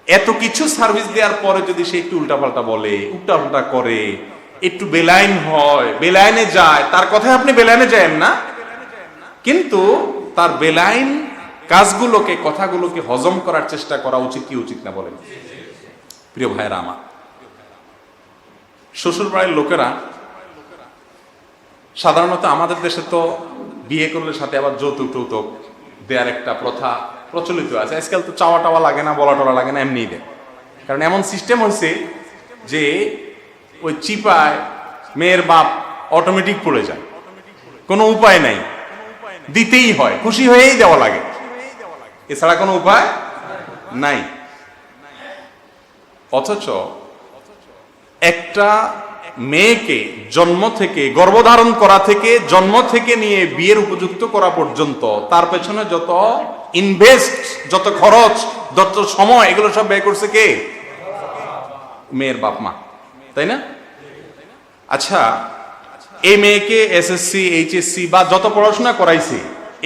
এত কিছু সার্ভিস দেওয়ার পরে যদি সে একটু উল্টাপাল্টা বলে, উল্টাপাল্টা করে, একটু বেলাইন হয়, বেলাইনে যায়, তার কথায় আপনি বেলাইনে যায়েন না, কিন্তু তার বেলাইন কাজগুলোকে, কথাগুলোকে হজম করার চেষ্টা করা উচিত কি উচিত না বলেন? প্রিয় ভাইয়েরা আমার, শ্বশুর বাড়ির লোকেরা সাধারণত, আমাদের দেশে তো বিয়ে করলে সাথে আবার যৌতুক টৌতুক দেওয়ার একটা প্রথা প্রচলিত আছে। আজকাল তো চাওয়া টাওয়া লাগে না, বলা টলা লাগে না, এমনিই দেয়। কারণ এমন সিস্টেম হয়েছে যে ওই চিপায় মেয়ের বাপ অটোমেটিক পড়ে যায়, কোনো উপায় নাই, দিতেই হয়, খুশি হয়েই দেওয়া লাগে, এছাড়া কোনো উপায় নাই। অথচ একটা মেয়েকে জন্ম থেকে, গর্ভধারণ করা থেকে, জন্ম থেকে নিয়ে বিয়ের উপযুক্ত করা পর্যন্ত তার পেছনে যত ইনভেস্ট, যত খরচ, যত সময়, এগুলো সব ব্যয় করছে কে? মেয়ের বাপ মা, তাই না? আচ্ছা, এই মেয়েকে এসএসসি, এইচএসসি বা যত পড়াশোনা করাইছে,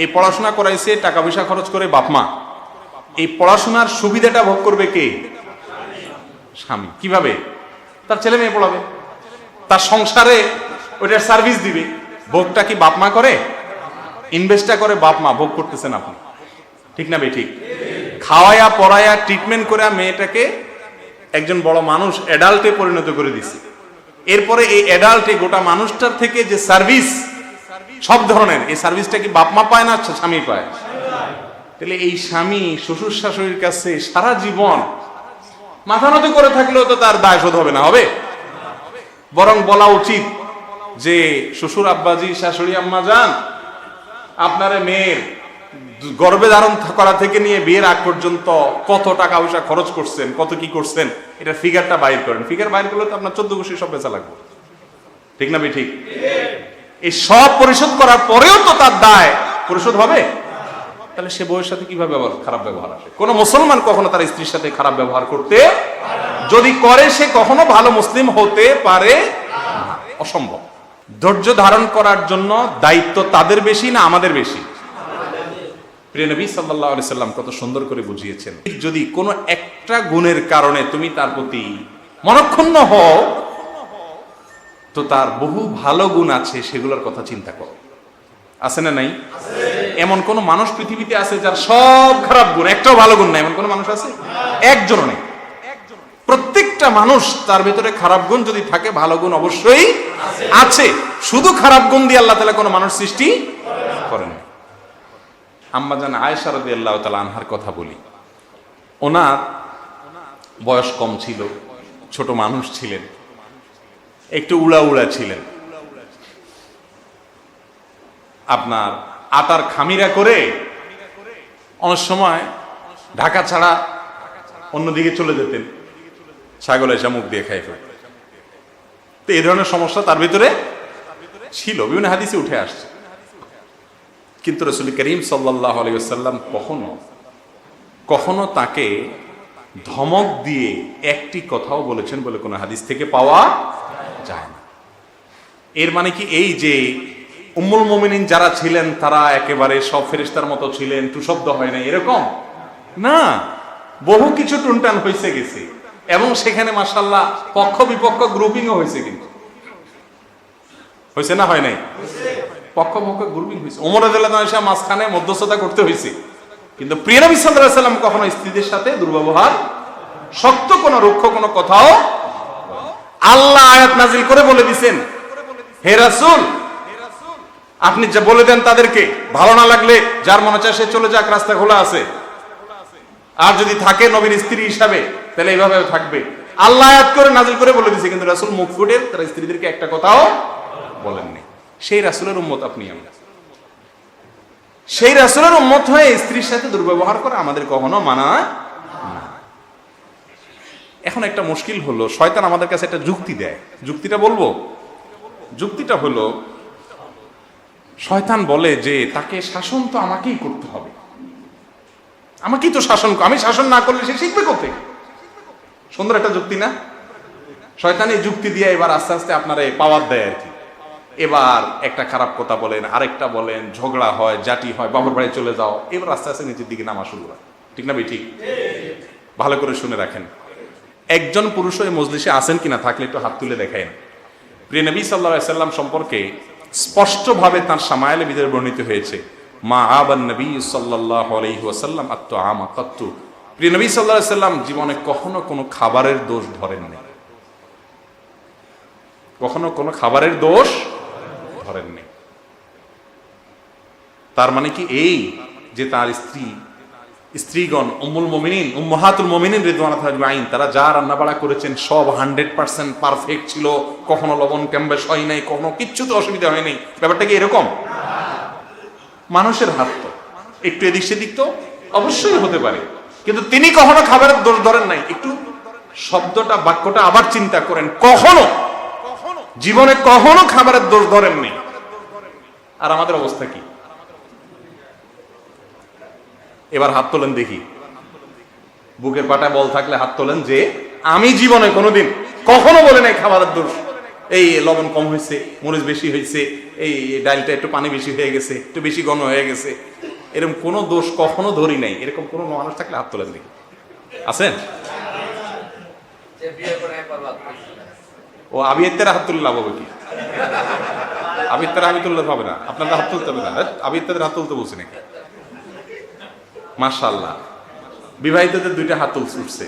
এই পড়াশোনা করাইছে টাকা পয়সা খরচ করে বাপ মা। এই পড়াশোনার সুবিধাটা ভোগ করবে কে? স্বামী। কিভাবে? তার ছেলে মেয়ে পড়াবে, তার সংসারে ওইটার সার্ভিস দিবে। ভোগটা কি বাপ মা করে? ইনভেস্টটা করে বাপ মা, ভোগ করতেছেন আপনি, ঠিক না? ঠিক। খাওয়ায়া পড়ায়া ট্রিটমেন্ট করে মেয়েটাকে একজন বড় মানুষ, অ্যাডাল্টে পরিণত করে দিছে। এরপরে এই অ্যাডাল্টে গোটা মানুষটার থেকে যে সার্ভিস, সব ধরনের, এই সার্ভিসটা কি বাপ মা পায় না স্বামী পায়? তাহলে এই স্বামী শ্বশুর শাশুড়ির কাছে সারা জীবন মাথা নত করে থাকলেও তো তার দায় শোধ হবে না, হবে? বরং বলা উচিত যে শ্বশুর আব্বাজি, শাশুড়ি আম্মা যান, আপনার মেয়ের গর্ভে ধারণ করা থেকে নিয়ে বিয়ের আগ পর্যন্ত কত টাকা পয়সা খরচ করছেন, কত কি করছেন, এটা ফিগারটা বাইর করেন। ফিগার বাইর করলে তো আপনার 14 গোষ্ঠী সব বেচা লাগবে, ঠিক না? ঠিক। এই সব পরিশোধ করার পরেও তো তার দায় পরিশোধ হবে। তাহলে সে বউয়ের সাথে কিভাবে খারাপ ব্যবহার আসে? কোন মুসলমান কখনো তার স্ত্রীর সাথে খারাপ ব্যবহার করতে, যদি করে সে কখনো ভালো মুসলিম হতে পারে। অসম্ভব। ধৈর্য ধারণ করার জন্য দায়িত্ব তাদের বেশি না আমাদের বেশি? প্রিয় নবী সাল্লাল্লাহু আলাইহি সাল্লাম কত সুন্দর করে বুঝিয়েছেন, যদি কোনো একটা গুণের কারণে তুমি তার প্রতি মনক্ষুণ্ণ হও, তো তার বহু ভালো গুণ আছে, সেগুলোর কথা চিন্তা করো। আছে না নাই? এমন কোন মানুষ পৃথিবীতে আছে যার সব খারাপ গুণ, একটাও ভালো গুণ নাই? এমন কোন মানুষ আছে? একজনও নেই। প্রত্যেকটা মানুষ তার ভিতরে খারাপ গুণ যদি থাকে, ভালো গুণ অবশ্যই আছে। শুধু খারাপ গুণ দিয়ে আল্লাহ তাআলা কোনো মানুষ সৃষ্টি করেন। আম্মা জান আয়েশা রাদিয়াল্লাহু তাআলা আনহার কথা বলি। ওনার বয়স কম ছিল, ছোট মানুষ ছিলেন, একটু উড়া উড়া ছিলেন। আপনার আটার খামিরা করে অনেক সময় ঢাকা ছাড়া অন্যদিকে চলে যেতেন, ছাগল এসে মুখ দিয়ে খাই ফেলত। তো এই ধরনের সমস্যা তার ভিতরে ছিল, বিভিন্ন হাদিসে উঠে আসছে। কিন্তু রাসূল করিম সাল্লাল্লাহু আলাইহি ওয়াসাল্লাম কখনো তাকে ধমক দিয়ে একটি কথাও বলেছেন বলে কোনো হাদিস থেকে পাওয়া যায় না। এর মানে কি এই যে উম্মুল মুমিনিন যারা ছিলেন তারা একেবারে সব ফেরেশতার মতো ছিলেন, টু শব্দ হয় না এরকম না, বহু কিছু টুনটান হয়েছে গেছে, এবং সেখানে মাশাআল্লাহ পক্ষ বিপক্ষ গ্রুপিংও হয়েছে। কিন্তু হয়েছে না হয় নাই? পক্ষ গ্রুপিং হয়েছে। ওমর রাদিয়াল্লাহু আনহু মাঝখানে মধ্যস্থতা করতে হয়েছে। কিন্তু প্রিয় নবী সাল্লাল্লাহু আলাইহি ওয়াসাল্লাম কখনো স্ত্রীদের সাথে দুর্ব্যবহার, শক্ত কোনো রুক্ষ কোনো কথাও, আল্লাহ আয়াত নাজিল করে বলে দিবেন, হে রাসূল আপনি যা বলে দেন তাদেরকে, ভালো না লাগলে যার মনে চায় সে চলে যাক, রাস্তা খোলা আছে। আর যদি থাকে নবীর স্ত্রী হিসাবে তাহলে এইভাবে থাকবে। আল্লাহ আয়াত করে নাজিল করে বলে দিয়েছে, কিন্তু রাসূল মুখ ফুটে তার স্ত্রীদেরকে একটা কথাও বলেননি। সেই রাসূলের উম্মত আপনি আমি। সেই রাসূলের উম্মত হয়ে স্ত্রীর সাথে দুর্ব্যবহার করা আমাদের কখনো মানা না। এখন একটা মুশকিল হলো, শয়তান আমাদের কাছে একটা যুক্তি দেয়। যুক্তিটা বলবো? যুক্তিটা হলো, শয়তান বলে যে তাকে শাসন তো আমাকেই করতে হবে, আমাকেই তো শাসন, আমি শাসন না করলে সে শিখবে কোথায়? সুন্দর একটা যুক্তি না? শয়তান এই যুক্তি দিয়ে এবার আস্তে আস্তে আপনারা পাওয়ার দেয় আর কি। এবার একটা খারাপ কথা বলেন, আরেকটা বলেন, ঝগড়া হয়, জাটি হয়, বাবার বাড়ি চলে যাও, এবার আস্তে আস্তে নিচের দিকে নামা শুরু হয়। ঠিক না ভাই? ঠিক। ভালো করে শুনে রাখেন, একজন পুরুষ এই মজলিসে আছেন কিনা, থাকলে একটু হাত তুলে দেখায়। প্রিয় নবী সাল্লাল্লাহু আলাইহি সাল্লাম সম্পর্কে স্পষ্টভাবে তার শামায়েলে ভিতরে বর্ণিত হয়েছে, মা আবান নবী সাল্লাল্লাহু আলাইহি ওয়াসাল্লাম আত-তাআমা কাত্তু। প্রিয় নবী সাল্লাল্লাহু আলাইহি সাল্লাম জীবনে কখনো কোনো খাবারের দোষ ধরেননি, কখনো কোনো খাবারের দোষ ধরেননি। তার মানে কি এই যে তার স্ত্রীগণ উম্মুল মুমিনিন, উম্মাহাতুল মুমিনিন রিদওয়ানুল্লাহি আলাইহিম, তারা যা রান্না বাড়া করেছেন সব 100% পারফেক্ট ছিল, কখনো লবণ কমবেশ হয় নাই, কখনো কিচ্ছুতে অসুবিধা হয় নাই? ব্যাপারটা কি এরকম? মানুষের হাত তো একটু এদিক সেদিক তো অবশ্যই হতে পারে, কিন্তু তিনি কখনো খাবারের দোষ ধরেন নাই। একটু শব্দটা, বাক্যটা আবার চিন্তা করেন, কখনো জীবনে কখনো খাবারের দোষ ধরেননি। আর আমাদের অবস্থা কি? এবার হাত তোলেন দেখি, বুকের পাটায় বল থাকলে হাত তোলেন যে আমি জীবনে কোনোদিন কখনো বলে নাই খাবারের দোষ, এই লবণ কম হয়েছে, মরিচ বেশি হয়েছে, এই ডালটা একটু পানি বেশি হয়ে গেছে, একটু বেশি ঘন হয়ে গেছে, এরকম কোনো দোষ কখনো ধরি নাই। এরকম কোনো মানুষ থাকলে হাত তোলেন দেখি। আছেন? ও আবিয়াত্তারা হাত তুললে লাভ হবে কি? আবিয়াত্তারা আমি তুললে হবে না, আপনাদের হাত তুলতে হবে না। আবিয়াত্তাদের হাত তুলতে বলছি নাকি? মাশাআল্লাহ, বিবাহিতদের 2টা হাত উঠছে,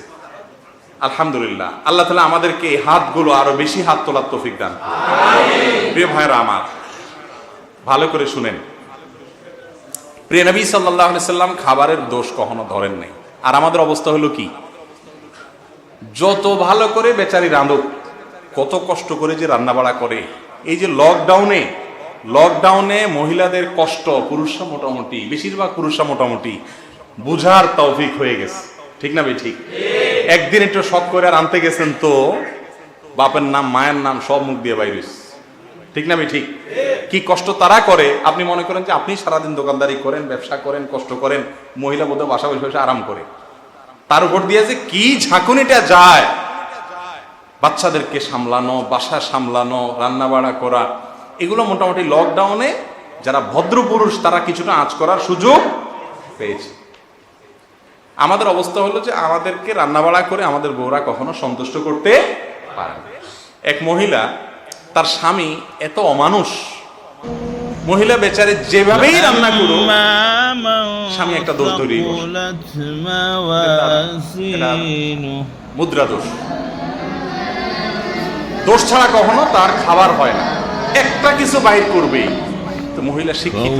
আলহামদুলিল্লাহ। আল্লাহ তাআলা আমাদেরকে এই হাতগুলো আরো বেশি হাত তোলার তৌফিক দান করুন। আমিন। প্রিয় ভাইরা আমার, ভালো করে শুনেন, প্রিয় নবী সাল্লাল্লাহু আলাইহি সাল্লাম খাবারের দোষ কখনো ধরেন নাই। আর আমাদের অবস্থা হলো কি? যত ভালো করে বেচারি রাঁধুক, কত কষ্ট করে যে রান্না বাড়া করে, এই যে লকডাউনে মহিলাদের কষ্ট পুরুষরা মোটামুটি, বেশিরভাগ পুরুষরা মোটামুটি বুঝার তৌফিক হয়ে গেছে। ঠিক না ভাই? ঠিক। একদিন একটু শখ করে আর আনতে গেছেন তো বাপের নাম মায়ের নাম সব মুখ দিয়ে বাইরে। ঠিক না ভাই? ঠিক। কি কষ্ট তারা করে, আপনি মনে করেন যে আপনি সারাদিন দোকানদারি করেন, ব্যবসা করেন, কষ্ট করেন, মহিলা বোধহয় বাসা বসে বসে আরাম করে। তার উপর দিয়ে যে কি ঝাঁকুনিটা যায়, বাচ্চাদেরকে সামলানো, বাসা সামলানো, রান্নাবাড়া করা, এগুলো মোটামুটি লকডাউনে যারা ভদ্রপুরুষ তারা কিছুটা আঁচ করার সুযোগ পেয়েছে। আমাদের অবস্থা হলো যে আমাদেরকে রান্নাবাড়া করে আমাদের বউরা কখনো সন্তুষ্ট করতে পারে না। এক মহিলা, তার স্বামী এত অমানুষ, মহিলা বেচারে যেভাবেই রান্না করুক স্বামী একটা দোষ ধরিয়ে মুদ্রা দোষ, দোষ ছাড়া কখনো তার খাবার হয় না, একটা কিছু বাইর করবেই। তো মহিলা শিক্ষিত,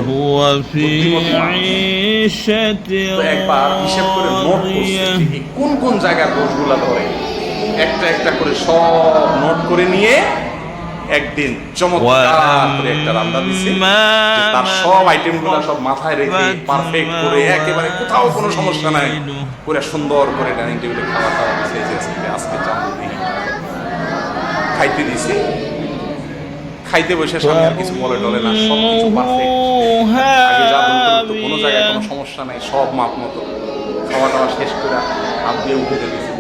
একবার হিসাব করে নোট করছে কোন কোন জায়গার দোষগুলা ধরে, একটা একটা করে সব নোট করে নিয়ে একদিন চমৎকার করে একটা রান্না দিছে, তার সব আইটেমগুলো সব মাথায় রেখে পারফেক্ট করে একেবারে কোথাও কোনো সমস্যা নাই পুরো সুন্দর করে ডাইনিং টেবিলে খাওয়া খাওয়া দিছে। আজকে জানবো খাইতে দিছে, খাইতে বসে স্বামী আর কিছু বলে টলে না, সব কিছু পারফেক্ট, আগে যা বলতো কোনো জায়গায় কোনো সমস্যা নাই, সব মাপ মতো খাওয়া দাওয়া শেষ করে হাত দিয়ে উঠে যেতেছে।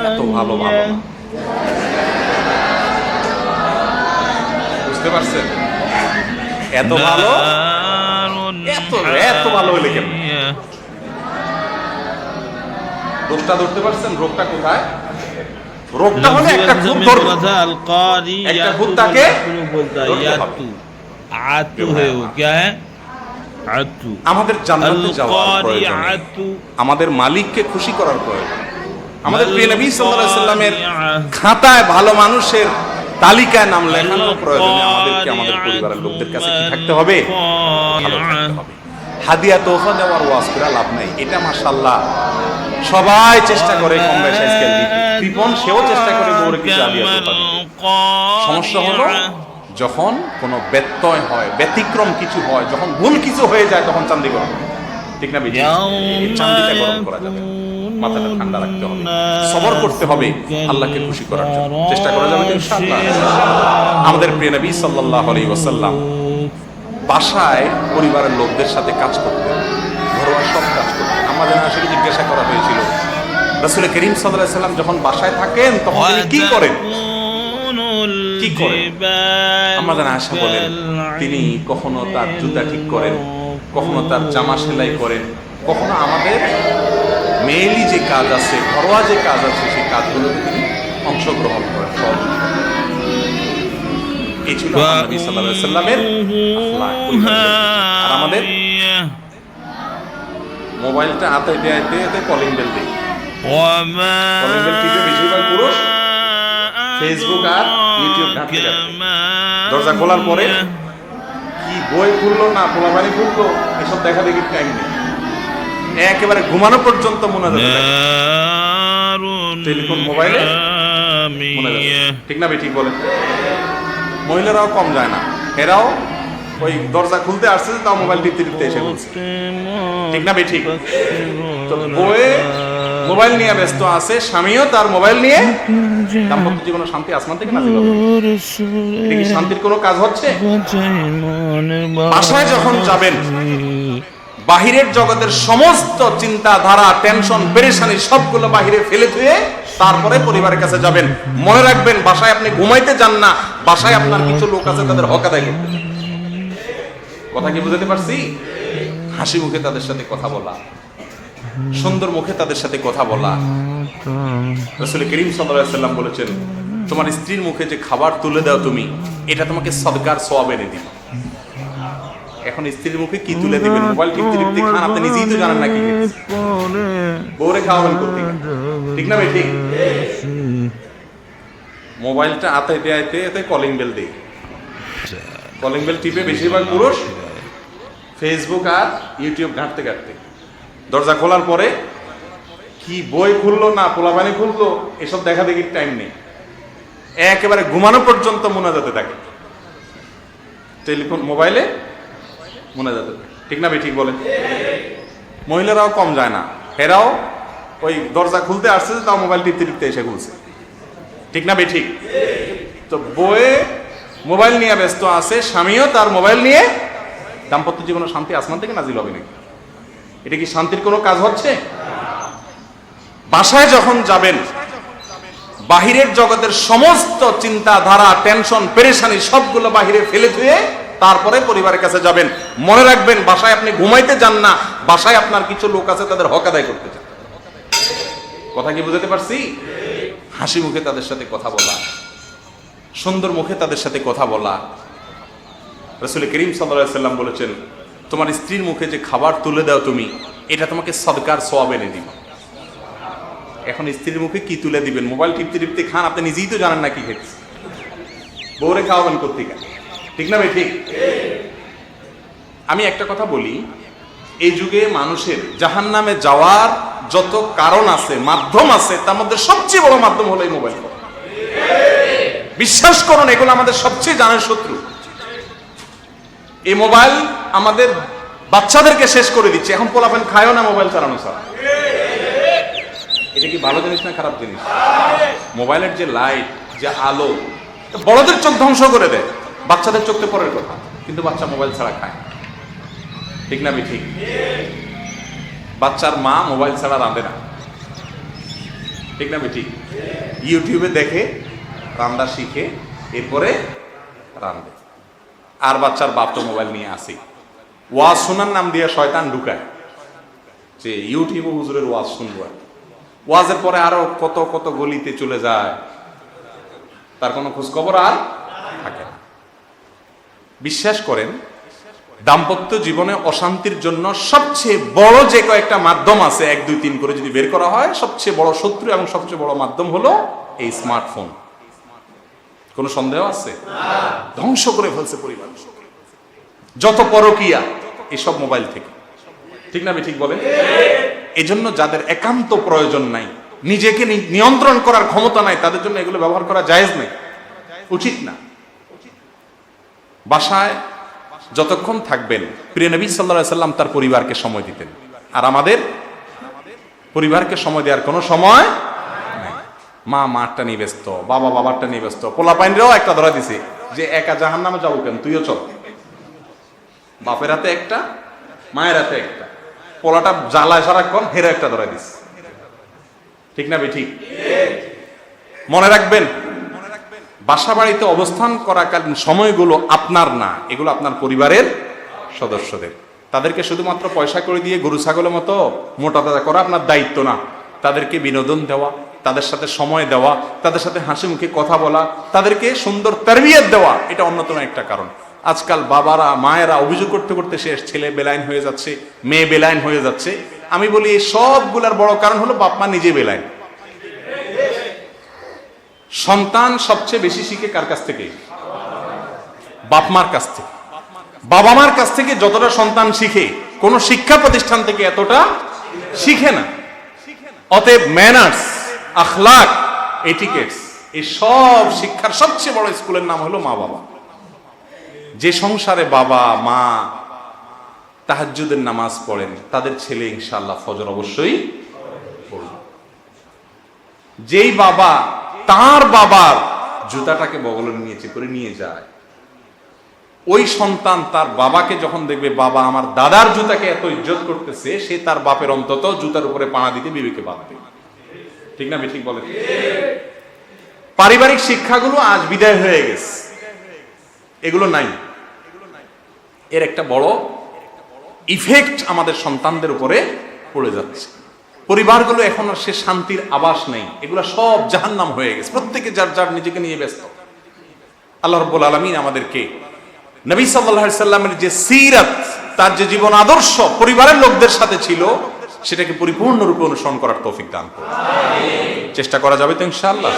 এত ভালো ভালো না, বুঝতে পারছেন? এত ভালো, এত এত ভালো হলে কেন? রোগটা ধরতে পারছেন? রোগটা কোথায়? রোগটা হলে একটা খুব ধরবে, একটা খুব তাকে আমাদের জান্নাতে যাওয়ার প্রয়োজন, আমাদের মালিককে খুশি করার প্রয়োজন, আমাদের প্রিয় নবী সাল্লাল্লাহু আলাইহি সাল্লামের খাতায় ভালো মানুষের তালিকায় নাম লেখানোর প্রয়োজনে আমাদেরকে আমাদের পরিবারের লোকদের কাছে কি থাকতে হবে? ভালো থাকতে হবে। হাদিয়া তোহফা দেওয়ার ওয়াজ করে লাভ নাই। এটা মাশাআল্লাহ সবাই চেষ্টা করে, কম বেশি আজকাল কৃপণ সেও চেষ্টা করে বউরে কিছু হাদিয়া তোহফা দিতে। সমস্যা হলো যখন কোনো ব্যত্যয় হয়, ব্যতিক্রম কিছু হয়, যখন ভুল কিছু হয়ে যায় তখন চান্দি গরম, ঠিক না বেশি? চান্দিটা গরম করা যাবে, মাথাটা ঠান্ডা রাখতে হবে, সবর করতে হবে, আল্লাহকে খুশি করার জন্য চেষ্টা করা যাবে ইনশাআল্লাহ। আমাদের প্রিয় নবী সাল্লাল্লাহু আলাইহি ওয়াসাল্লাম বাসায় পরিবারের লোকদের সাথে কাজ করতেন, ঘরোয়া সব কাজ করতেন। আমাদের আসলে জিজ্ঞাসা করা হয়েছিল রাসূল করিম সাল্লাল্লাহু আলাইহি ওয়াসাল্লাম যখন বাসায় থাকেন তখন তিনি কি করেন? কি করেন? আমাদের আয়েশা বলেন তিনি কখনো তার জুতা ঠিক করেন, কখনো তার জামা সেলাই করেন, কখনো আমাদের মেইলি যে কাজ আছে, ঘরোয়া যে কাজ আছে সেই কাজগুলোতে তিনি অংশগ্রহণ করেন, সহযোগিতা করেন। এই ছিল নবী সাল্লাল্লাহু আলাইহি ওয়াসাল্লামের আখলাক। আর আমাদের মোবাইলটা হাতে দিয়ে কলিং বেল দেই, কলিং বেল টিপে বেশিরভাগ পুরুষ ফেসবুক আর ইউটিউব ঘাঁটতে যাচ্ছে। দরজা খোলার পরে কি বই খুললো না পোলাপানি খুললো এসব দেখা দেখি টাইম নেই, একেবারে ঘুমানো পর্যন্ত মনে যাবে টেলিফোন মোবাইলে মনে যাবে, ঠিক না? ঠিক বলেন। মহিলারাও কম যায় না, এরাও ওই দরজা খুলতে আসছে তাও মোবাইল টিপতে টিপতে এসে বলছে, ঠিক না? ঠিক। তো বইয়ে মোবাইল নিয়ে ব্যস্ত আছে, স্বামীও তার মোবাইল নিয়ে। দাম্পত্য জীবনে শান্তি আসমান থেকে নাজিল হবে? এটা কি শান্তির কোনো কাজ হচ্ছে? বাসায় যখন যাবেন বাহিরের জগতের সমস্ত চিন্তাধারা, টেনশন, পেরেশানি সবগুলো বাহিরে ফেলে ধুয়ে তারপরে পরিবারের কাছে যাবেন। মনে রাখবেন বাসায় আপনি ঘুমাইতে যান না, বাসায় আপনার কিছু লোক আছে তাদের হক আদায় করতে। কথা কি বুঝতে পারছি? হাসি মুখে তাদের সাথে কথা বলা, সুন্দর মুখে তাদের সাথে কথা বলা। রাসূল করিম সাল্লাল্লাহু আলাইহি ওয়াসাল্লাম বলেছেন তোমার স্ত্রীর মুখে যে খাবার তুলে দাও তুমি, এটা তোমাকে সদকার সওয়াব এনে দিবে। এখন স্ত্রীর মুখে কি তুলে দিবেন? মোবাইল টিপতে টিপতে খান, আপনি নিজেই তো জানেন না কি বউরে খাওয়াবেন করতে, ঠিক না? ঠিক। মোবাইলটা হাতে দিয়ে কলিং বেল দেই, কলিং বেল টিপে বেশিরভাগ পুরুষ ফেসবুক আর ইউটিউব ঘাঁটতে ঘাঁটতে দরজা খোলার পরে কি বই খুললো না পোলাপানি খুললো এসব দেখা দেখি টাইম নেই, একেবারে ঘুমানো পর্যন্ত মোনাজাতে থাকে, টেলিফোন মোবাইলে মোনাজাতে, ঠিক না? ঠিক বলেন। মহিলারাও কম যায় না, এরাও ওই দরজা খুলতে আসছে তাও মোবাইল টিপতে টিপতে এসে খুলছে, ঠিক না? ঠিক। তো বইয়ে মোবাইল নিয়ে ব্যস্ত আছে, স্বামীও তার মোবাইল নিয়ে। দাম্পত্য জীবনে শান্তি আসমান থেকে নাজিল হবে নাকি? এটা কি শান্তির কোনো কাজ হচ্ছে? বাসায় যখন যাবেন, বাহিরের জগতের সমস্ত চিন্তাধারা, টেনশন, পেরেশানি সবগুলো বাহিরে ফেলে ধুয়ে তারপরে পরিবারের কাছে যাবেন। মনে রাখবেন, বাসায় আপনি ঘুমাইতে যান না, বাসায় আপনার কিছু লোক আছে তাদের হক আদায় করতে চান। কথা কি বুঝাতে পারছি? হাসি মুখে তাদের সাথে কথা বলা, সুন্দর মুখে তাদের সাথে কথা বলা। রাসূল করিম সাল্লাল্লাহু আলাইহি সাল্লাম বলেছেন, তোমার স্ত্রীর মুখে যে খাবার তুলে দাও তুমি, এটা তোমাকে সদকার সওয়াব এনে দিবে। এখন স্ত্রীর মুখে কি তুলে দিবেন? মোবাইল টিপতে টিপতে খান, আপনি নিজেই তো জানেন না কি খেয়েছে, বউরে খাওয়াবেন কোত্থেকে? ঠিক না ভাই? ঠিক। আমি একটা কথা বলি, এই যুগে মানুষের জাহান্নামে যাওয়ার যত কারণ আছে, মাধ্যম আছে, তার মধ্যে সবচেয়ে বড় মাধ্যম হলো এই মোবাইল ফোন। বিশ্বাস করুন, এগুলো আমাদের সবচেয়ে জানার শত্রু। এই মোবাইল আমাদের বাচ্চাদেরকে শেষ করে দিচ্ছে। এখন পোলাপেন খায়ও না মোবাইল চালানো ছাড়া। এটা কি ভালো জিনিস না খারাপ জিনিস? মোবাইলের যে লাইট, যে আলো, বড়দের চোখ ধ্বংস করে দেয়, বাচ্চাদের চোখে পরের কথা, কিন্তু বাচ্চা মোবাইল ছাড়া খায়। ঠিক না? ঠিক। বাচ্চার মা মোবাইল ছাড়া রাঁধে না। ঠিক না? ঠিক। ইউটিউবে দেখে রান্না শিখে এরপরে রাঁধে। আর বাচ্চার বাপ তো মোবাইল নিয়ে আসে, ওয়াজ শোনার নাম দিয়ে শয়তান ঢুকায় যে ইউটিউবে হুজুরের ওয়াজ শুনবো। ওয়াজের পরে আরো কত কত গলিতে চলে যায়, তার কোনো খোঁজ খবর আর থাকে না। বিশ্বাস করেন, দাম্পত্য জীবনে অশান্তির জন্য সবচেয়ে বড় যে কয়েকটা মাধ্যম আছে, 1, 2, 3 করে যদি বের করা হয়, সবচেয়ে বড় শত্রু এবং সবচেয়ে বড় মাধ্যম হলো এই স্মার্টফোন। কোনো সন্দেহ আছে? ধ্বংস করে ফেলছে পরিবার, যত পরকীয়া এসব মোবাইল থেকে। ঠিক না? ঠিক বলেন। এজন্য যাদের একান্ত প্রয়োজন নাই, নিজেকে নিয়ন্ত্রণ করার ক্ষমতা নাই, তাদের জন্য এগুলো ব্যবহার করা জায়েজ নেই, উচিত না। বাসায় যতক্ষণ থাকবেন, প্রিয় নবী সাল্লাল্লাহু আলাইহি সাল্লাম তার পরিবারকে সময় দিতেন। আর আমাদের পরিবারকে সময় দেওয়ার কোনো সময় নাই। মা মারটা নিয়ে ব্যস্ত, বাবা বাবারটা নিয়ে ব্যস্ত, পোলাপাইনরাও একটা ধরা দিছে যে একা জাহান্নামে যাবো কেন, তুইও চল। বাপের হাতে একটা, মায়ের হাতে একটা, পোলাটা জ্বালায় সারাক্ষণ, হেরে একটা ধরা দিস। ঠিক না? ঠিক। মনে রাখবেন, বাসা বাড়িতে অবস্থান করাকালীন সময়গুলো আপনার না, এগুলো আপনার পরিবারের সদস্যদের। তাদেরকে শুধুমাত্র পয়সা করে দিয়ে গরু ছাগলের মতো মোটা তাজা করা আপনার দায়িত্ব না। তাদেরকে বিনোদন দেওয়া, তাদের সাথে সময় দেওয়া, তাদের সাথে হাসি মুখে কথা বলা, তাদেরকে সুন্দর তারবিয়ত দেওয়া, এটা অন্যতম একটা কারণ। আজকাল বাবারা মায়েরা অভিযোগ করতে করতে শেষ, ছেলে বেলাইন হয়ে যাচ্ছে, মেয়ে বেলাইন হয়ে যাচ্ছে। আমি বলি এই সবগুলার বড় কারণ হলো বাপ মা নিজে বেলাইন। সন্তান সবচেয়ে বেশি শিখে কার কাছ থেকে? বাপ মার কাছ থেকে। বাবা মার কাছ থেকে যতটা সন্তান শিখে, কোন শিক্ষা প্রতিষ্ঠান থেকে এতটা শিখে না। অতএব ম্যানার্স, আখলাক, এটিকেটস, এই সব শিক্ষার সবচেয়ে বড় স্কুলের নাম হলো মা বাবা। যে সংসারে বাবা মা তাহাজ্জুদের নামাজ পড়েন, তাদের ছেলে ইনশাআল্লাহ ফজর অবশ্যই পড়বে। যেই বাবা তার বাবার জুতাটাকে বগলে নিয়েছে করে নিয়ে যায়, ওই সন্তান তার বাবাকে যখন দেখবে বাবা আমার দাদার জুতাকে এত ইজ্জত করতেছে, সে তার বাপের অন্তত জুতার উপরে পাড়া দিতে বিবেকে বাঁধবে। ঠিক না? ঠিক বলে। পারিবারিক শিক্ষাগুলো আজ বিদায় হয়ে গেছে, এগুলো নাই। এর একটা বড় ইফেক্ট আমাদের সন্তানদের উপরে পড়ে যাচ্ছে। পরিবারগুলো এখন আর সে শান্তির আবাস নেই, এগুলো সব জাহান্নাম হয়ে গেছে। প্রত্যেকে যার যার নিজেকে নিয়ে ব্যস্ত। আল্লাহ রাব্বুল আলামিন আমাদেরকে নবী সাল্লাল্লাহু আলাইহি সাল্লামের যে সিরাত, তার যে জীবন আদর্শ পরিবারের লোকদের সাথে ছিল, সেটাকে পরিপূর্ণরূপে অনুসরণ করার তৌফিক দান করুন। চেষ্টা করা যাবে তো ইনশাআল্লাহ।